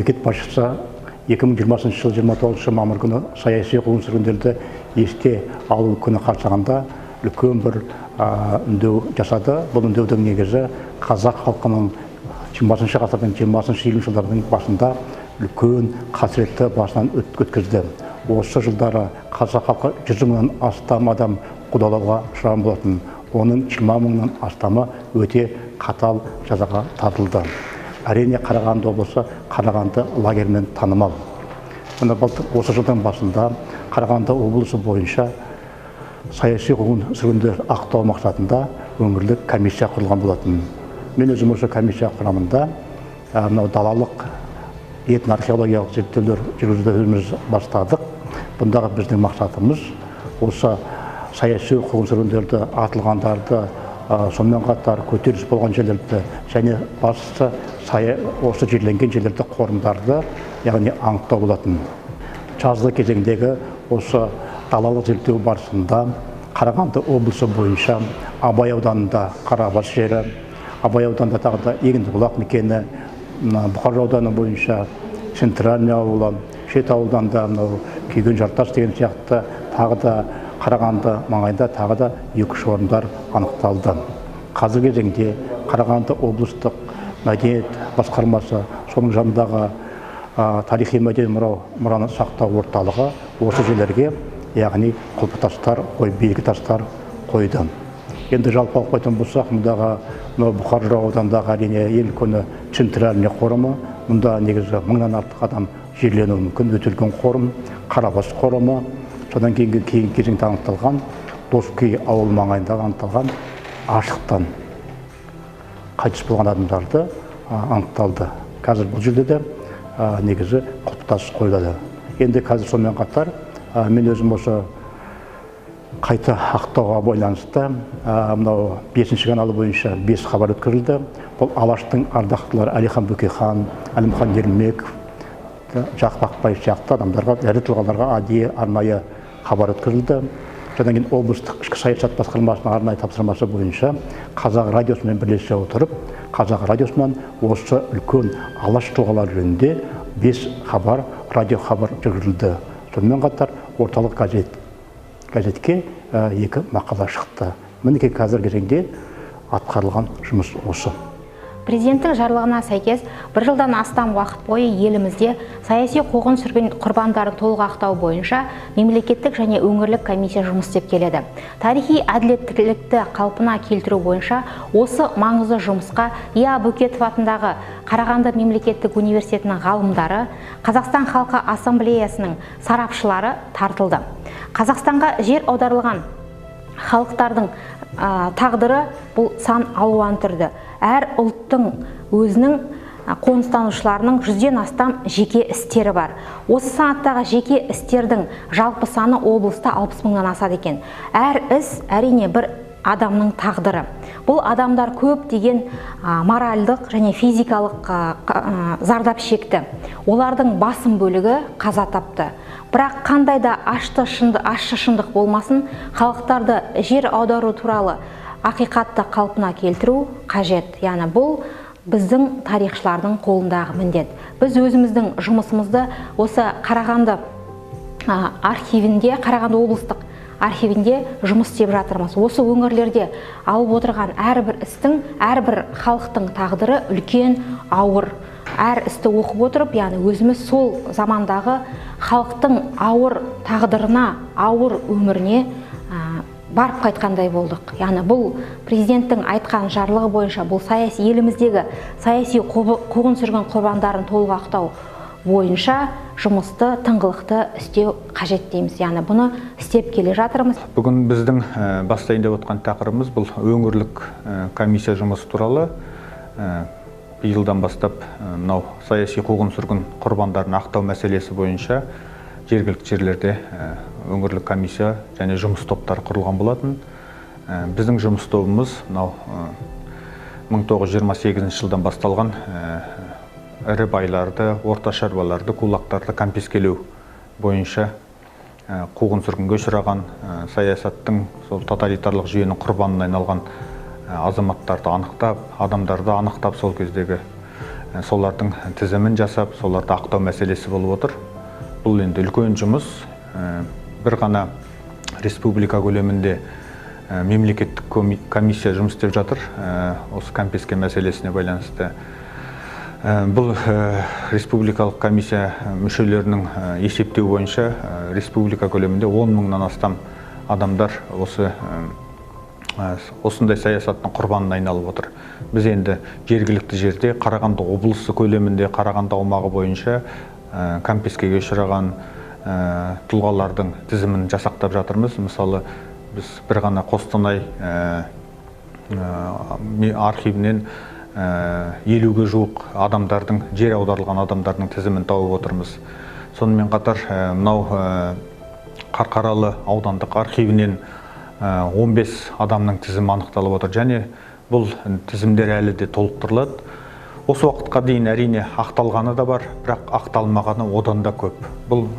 Мемлекет басшысы 2020 жыл 29 мамыр күні саяси қуғын-сүргіндерді еске алу күні қарсаңында үлкен бір үндеу жасады. Бұл үндеудің негізі қазақ халқының 20 ғасырдың 20-20 жылдардың басында үлкен қасіретті басынан өткізді. Осы жылдары қазақ халқы 100 мыңнан астам адам қудалауға ұшыраған болатын. Оның 20 мыңнан астамы өте қатал жазаға тартылды. Әрине Қарағанды облысы Қарағанды лагермен танымал. Осы жылдың басында Қарағанды облысы бойынша саяси қуғын-сүргіндер ақтау мақсатында өңірлік комиссия құрылған болатын. Мен өзім осы комиссия құрамында далалық этно-археологиялық зерттеулер жүргізуді бастадық. Бұндағы біздің мақсатымыз осы саяси қуғын-сүргіндерді, атылғандарды, сонымен қатар көтеріліс болған жерлерді және бастысы осы жерленген жерлерді, қорымдарды, яғни анықтау болатын. Жазғы кезеңдегі осы далалық зерттеу барысында Қарағанды облысы бойынша Абай ауданында Қарабас жері, Абай ауданында тағы да Егіндібұлақ мекені, Бұқар ауданы бойынша Центральный ауылы, Шет ауылданда Күйген Жартас деген сияқты тағы да Қарағанды маңайында тағы да 2 орындар анықталды. Қазіргі кезеңде Қарағанды облыстық мәдениет басқармасы, соның жанындағы тарихи мәдени мұраны сақтау орталығы осы жерлерге, яғни құлпытастар, белгі тастар қойды. Енді жалпы алып қоятын болсақ, мұндағы Бұқар ауданындағы әрине ең үлкені Центральный қорымы, мұнда негізі 1000-нан артық адам жерленуі мүмкін. Өтелген қорым, Қарабас қорымы, содан кейінгі кезеңде анықталған Доскей ауыл маңайында анықталған аштықтан қайтыс болған адамдарды анықталды. Қазір бұл жерде де негізі құлпытас қойылады. Енді қазір сонымен қатар мен өзім осы қайта ақтауға байланысты мынау 5-ші каналы бойынша 5 хабар өткізілді. Бұл Алаштың ардақтылары Әлихан Бөкейхан, Әлімхан Ермеков, Жақып Ақбаев сияқты адамдарға, ірі тұлғаларға арнайы хабар өткізілді. Содан кейін облыстық ішкі саясат басқармасының арнайы тапсырмасы бойынша Қазақ радиосымен бірлесе отырып, Қазақ радиосынан осы үлкен алаш тұлғалар жөнінде 5 хабар, радио хабар жүргізілді. Сонымен қатар орталық газетке 2 мақала шықты. Мінекей қазіргі кезеңде атқарылған жұмыс осы. Президенттің жарлығына сәйкес 1 жылдан астам уақыт бойы елімізде саяси қуғын-сүргін құрбандарын толық ақтау бойынша мемлекеттік және өңірлік комиссия жұмыс істеп келеді. Тарихи әділеттілікті қалпына келтіру бойынша осы маңызды жұмысқа И.А. Бөкетов атындағы Қарағанды мемлекеттік университетінің ғалымдары, Қазақстан халқы ассамблеясының сарапшылары тартылды. Қазақстанға жер аударылған халықтардың тағдыры бұл сан алуан түрді. Әр ұлттың өзінің қоныстанушыларының 100-ден астам жеке істері бар. Осы санаттағы жеке істердің жалпы саны облыста 60 мыңнан асады екен. Әр іс әрине бір адамның тағдыры. Бұл адамдар көп деген моральдық және физикалық зардап шекті. Олардың басым бөлігі қаза тапты. Бірақ қандай да ащы шындық болмасын, халықтарды жер аудару туралы ақиқатты қалпына келтіру қажет. Яғни бұл біздің тарихшылардың қолындағы міндет. Біз өзіміздің жұмысымызды осы Қарағанды архивінде, Қарағанды облыстық архивінде жұмыс істеп жатырмыз. Осы өңірлерде алып отырған әрбір істің, әрбір халықтың тағдыры үлкен, ауыр. Әр істі оқып отырып, яғни өзіміз сол замандағы халықтың ауыр тағдырына, ауыр өміріне барып қайтқандай болдық. Яғни бұл президенттің айтқан жарлығы бойынша бұл еліміздегі саяси қуғын-сүргін құрбандарын толық ақтау бойынша жұмысты тыңғылықты істеу қажет дейміз. Яғни бұны істеп келе жатырмыз. Бүгін біздің бастайын деп отқан тақырыбымыз бұл өңірлік комиссия жұмысы туралы. Биылдан бастап мынау саяси қуғын-сүргін құрбандарын ақтау мәселесі бойынша жергілікті жерлерде өңірлік комиссия және жұмыс топтары құрылған болатын. Біздің жұмыс тобымыз мынау 1928 жылдан басталған ірі байларды, орта шаруаларды, кулактарды конфискелеу бойынша қуғын-сүргінге ұшыраған, саясаттың сол тоталитарлық жүйенің құрбанына айналған азаматтарды анықтап, адамдарды анықтап, сол кездегі солардың тізімін жасап, соларды ақтау мәселесі болып отыр. Бұл енді үлкен жұмыс. Бір ғана республика көлемінде мемлекеттік комиссия жұмыс істеп жатыр. Осы Кампеске мәселесіне байланысты. Бұл республикалық комиссия мүшелерінің есептеу бойынша республика көлемінде 10 мыңнан астам адамдар осындай саясаттың құрбанына айналып отыр. Біз енді жергілікті жерде Қарағанды облысы көлемінде, Қарағанды аумағы бойынша Кампескеге ұшыраған тұлғалардың тізімін жасақтап жатырмыз. Мысалы, біз бір ғана Қостанай архивінен 50-ге жуық адамдардың, жер аударылған адамдардың тізімін тауып отырмыз. Сонымен қатар, мынау Қарқаралы аудандық архивінен 15 адамның тізімі анықталып отыр. Және бұл тізімдер әлі де толықтырылады. Осы уақытқа дейін әрине ақталғаны да бар, бірақ ақталмағаны одан да көп. Бұл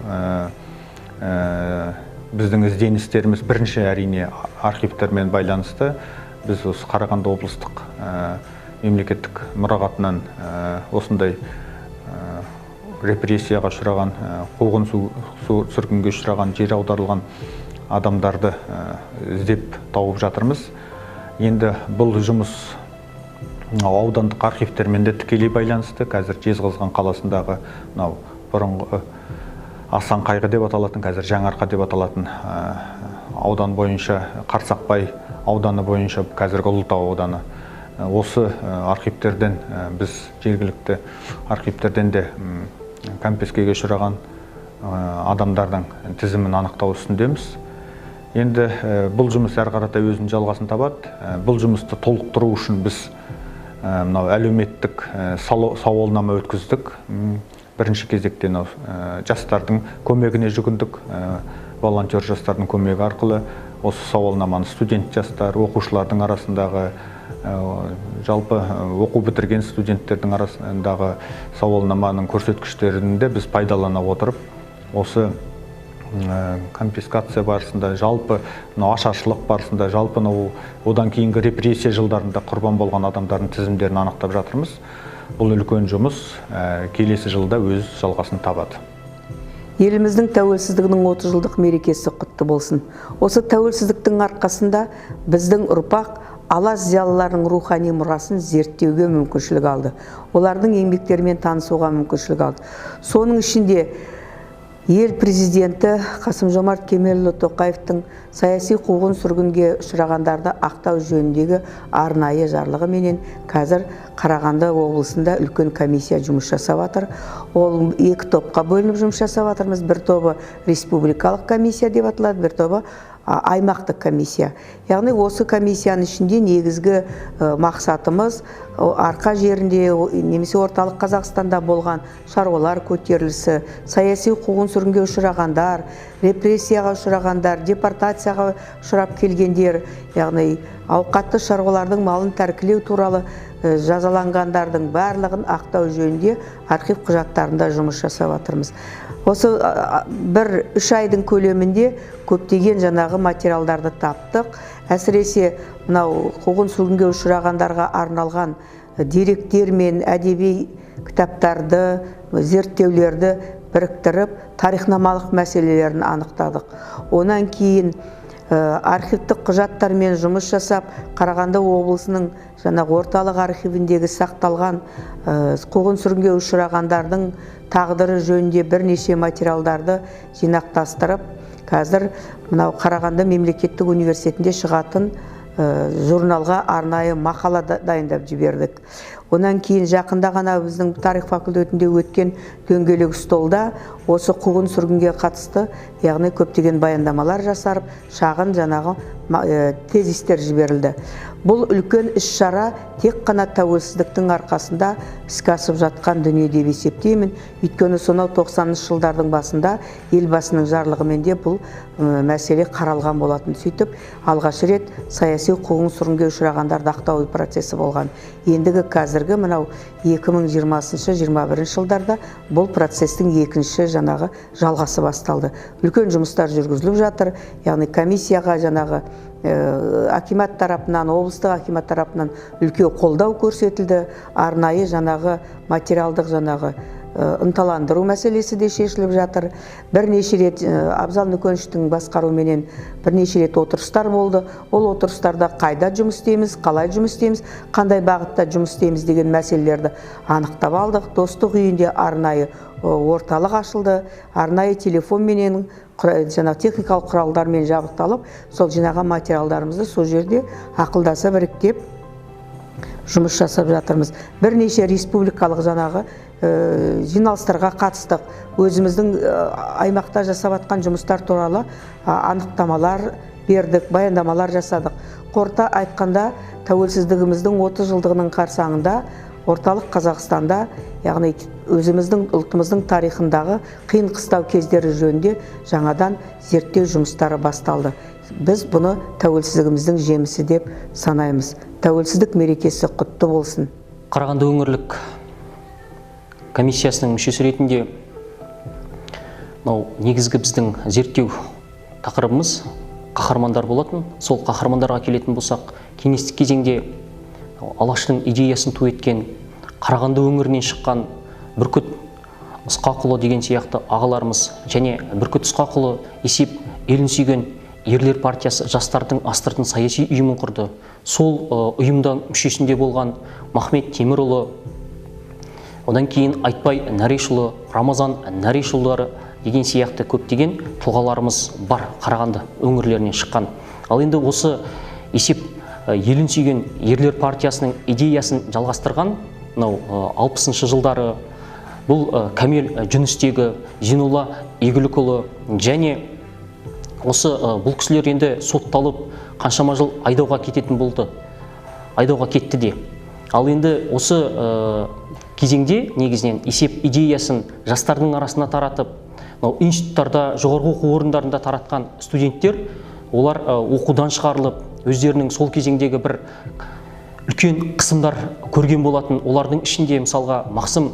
біздің ізденістеріміз бірінші әрине архивтермен байланысты. Біз осы Қарағанды облыстық мемлекеттік мұрағатынан осындай репрессияға ұшыраған, қуғын-сүргінге ұшыраған, жер аударылған адамдарды іздеп тауып жатырмыз. Енді бұл жұмыс аудандық архивтермен де тікелей байланысты. Қазір Жезқазған қаласындағы бұрынғы Асан Қайғы деп аталатын, қазір Жаңарқа деп аталатын аудан бойынша, Қарсақбай ауданы бойынша, қазіргі Ұлытау ауданы. Осы архивтерден, біз жергілікті архивтерден де Кампескеге ұшыраған адамдардың тізімін анықтау үстіндеміз. Енді бұл жұмыс әрі қарата өзінің жалғасын табады. Бұл жұмысты толықтыру үшін біз әлеуметтік сауалнама өткіздік. Бірінші кезекте жастардың көмегіне жүгіндік. Волонтер жастардың көмегі арқылы осы сауалнаманы студент жастар, оқушылардың арасындағы, жалпы оқу бітірген студенттердің арасындағы сауалнаманың көрсеткіштерінде біз пайдалана отырып, осы конфискация барысында, жалпы ашаршылық барысында, жалпы одан кейінгі репрессия жылдарында құрбан болған адамдардың тізімдерін анықтап жатырмыз. Бұл үлкен жұмыс келесі жылда өз жалғасын табады. Еліміздің тәуелсіздігінің 30 жылдық мерекесі құтты болсын. Осы тәуелсіздіктің арқасында біздің ұрпақ алаш зиялыларының рухани мұрасын зерттеуге мүмкіншілік алды. Олардың еңбектерімен танысуға мүмкіншілік алды. Соның ішінде ел президенті Қасым-Жомарт Кемелұлы Тоқаевтың саяси қуғын-сүргінге ұшырағандарды ақтау жөніндегі арнайы жарлығы менен қазір Қарағанды облысында үлкен комиссия жұмыс жасап жатыр. Ол екі топқа бөлініп жұмыс жасап жатырмыз. Бір тобы республикалық комиссия деп аталады, бір тобы аймақтық комиссия. Яғни осы комиссияның ішінде негізгі мақсатымыз арқа жерінде немесе орталық Қазақстанда болған шаруалар көтерілісі, саяси қуғын-сүргінге ұшырағандар, репрессияға ұшырағандар, депортацияға ұшырап келгендер, яғни ауқатты шаруалардың малын тәркілеу туралы жазаланғандардың барлығын ақтау жөнінде архив құжаттарында жұмыс жасап жатырмыз. Осы 1-3 айдың көлемінде көптеген жаңағы материалдарды таптық. Әсіресе мынау қуғын-сүргінге ұшырағандарға арналған деректер мен әдеби кітаптарды, зерттеулерді біріктіріп, тарихнамалық мәселелерін анықтадық. Онан кейін архивтік құжаттармен жұмыс жасап, Қарағанды облысының орталық архивіндегі сақталған қуғын-сүргінге ұшырағандардың тағдыры жөнінде бірнеше материалдарды жинақтастырып, қазір мынау Қарағанды мемлекеттік университетінде шығатын журналға арнайы мақала дайындап жібердік. Онан кейін жақында ғана біздің тарих факультетінде өткен дөңгелек столда осы қуғын-сүргінге қатысты, яғни көптеген баяндамалар жасарып, шағын жаңағы тезистер жіберілді. Бұл үлкен іс-шара тек қана тәуелсіздіктің арқасында іске асып жатқан дүние деп есептеймін. Өйткені сонау 90-шы жылдардың басында елбасының жарлығымен де бұл мәселе қаралған болатын. Сөйтіп, алғаш рет саяси қуғын-сүргінге ұшырағандарды ақтау процесі болған. Ендігі қазір қазіргі мынау 2020-21 жылдарда бұл процестің екінші жаңағы жалғасы басталды. Үлкен жұмыстар жүргізіліп жатыр, яғни комиссияға жаңағы акимат тарапынан, облыстық акимат тарапынан үлкен қолдау көрсетілді, арнайы жаңағы материалдық жаңағы ынталандыру мәселесі де шешіліп жатыр. Бірнеше рет Абзал Нүкеновичтің басқаруменен бірнеше рет отырыстар болды. Ол отырыстарда қайда жұмыс істейміз, қалай жұмыс істейміз, қандай бағытта жұмыс істейміз деген мәселелерді анықтап алдық. Достық үйінде арнайы орталық ашылды, арнайы телефонменен техникалық құралдармен жабдықталып, сол жинаған материалдарымызды сол жерде ақылдаса біріктеп жұмыс жасап жатырмыз. Бірнеше республикалық жаңағы жиналыстарға қатыстық. Өзіміздің аймақта жасап жатқан жұмыстар туралы анықтамалар бердік, баяндамалар жасадық. Қорыта айтқанда, тәуелсіздігіміздің 30 жылдығының қарсаңында орталық Қазақстанда, яғни өзіміздің ұлтымыздың тарихындағы қиын қыстау кездері жөнінде жаңадан зерттеу жұмыстары басталды. Біз бұны тәуелсіздігіміздің жемісі деп санаймыз. Тәуелсіздік мерекесі құтты болсын. Қарағанды өңірлік комиссиясының мүшесі ретінде негізгі біздің зерттеу тақырыбымыз қаһармандар болатын. Сол қаһармандарға келетін болсақ, кеңестік кезеңде Алаштың идеясын ту еткен, Қарағанды өңірінен шыққан Бүркіт Ысқақұлы деген сияқты ағаларымыз және Бүркіт Ысқақұлы есеп елін сүйген ерлер партиясы жастардың астыртын саяси ұйымын құрды. Сол ұйымда мүшесінде болған Махмет Темірұлы, одан кейін Айтбай Нәрешұлы, Рамазан Нәрешұлдары деген сияқты көптеген тұлғаларымыз бар Қарағанды өңірлерінен шыққан. Ал енді осы есеп елін сүйген ерлер партиясының идеясын жалғастырған 60-шы жылдары бұл Кәмел Жүністегі, Зейнолла Игілікұлы және осы бұл кісілер енді сотталып қаншама жыл айдауға кететін болды. Айдауға кетті де. Ал енді осы кезеңде негізінен есеп идеясын жастардың арасына таратып, институттарда, жоғарғы оқу орындарында таратқан студенттер, олар оқудан шығарылып, өздерінің сол кезеңдегі бір үлкен қысымдар көрген болатын. Олардың ішінде мысалға Мақсым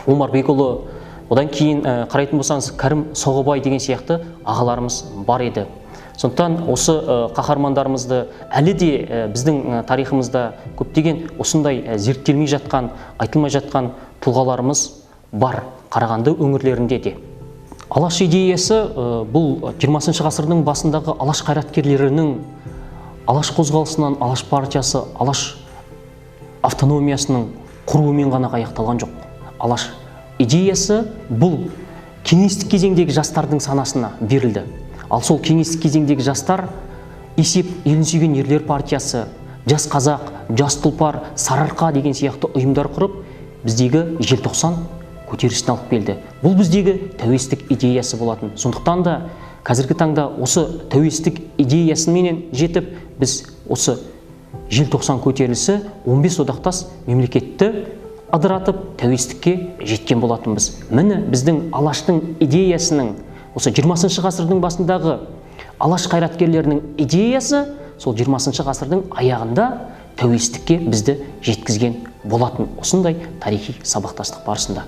Омарбекұлы, одан кейін қарайтын болсаңыз Кәрім Соғыбай деген сияқты ағаларымыз бар еді. Сондықтан осы қаһармандарымызды әлі де біздің тарихымызда көптеген осындай зерттелмей жатқан, айтылмай жатқан тұлғаларымыз бар Қарағанды өңірлерінде де. Алаш идеясы бұл 20 ғасырдың басындағы алаш қайраткерлерінің Алаш қозғалысынан Алаш партиясы, Алаш автономиясының құруымен ғана аяқталған жоқ. Алаш идеясы бұл кеңестік кезеңдегі жастардың санасына берілді. Ал сол кеңестік кезеңдегі жастар есеп елін сүйген ерлер партиясы, Жас Қазақ, Жас Тұлпар, Сарыарқа деген сияқты ұйымдар құрып, біздегі желтоқсан көтерілісін алып келді. Бұл біздегі тәуелсіздік идеясы болатын. Сондықтан да қазіргі таңда осы тәуелсіздік идеясымен жетіп, біз осы желтоқсан көтерілісі 15 одақтас мемлекетті ыдыратып тәуелсіздікке жеткен болатынбыз. Міне біздің Алаштың идеясының, осы 20 ғасырдың басындағы Алаш қайраткерлерінің идеясы сол 20 ғасырдың аяғында тәуелсіздікке бізді жеткізген болатын. Осындай тарихи сабақтастық барысында.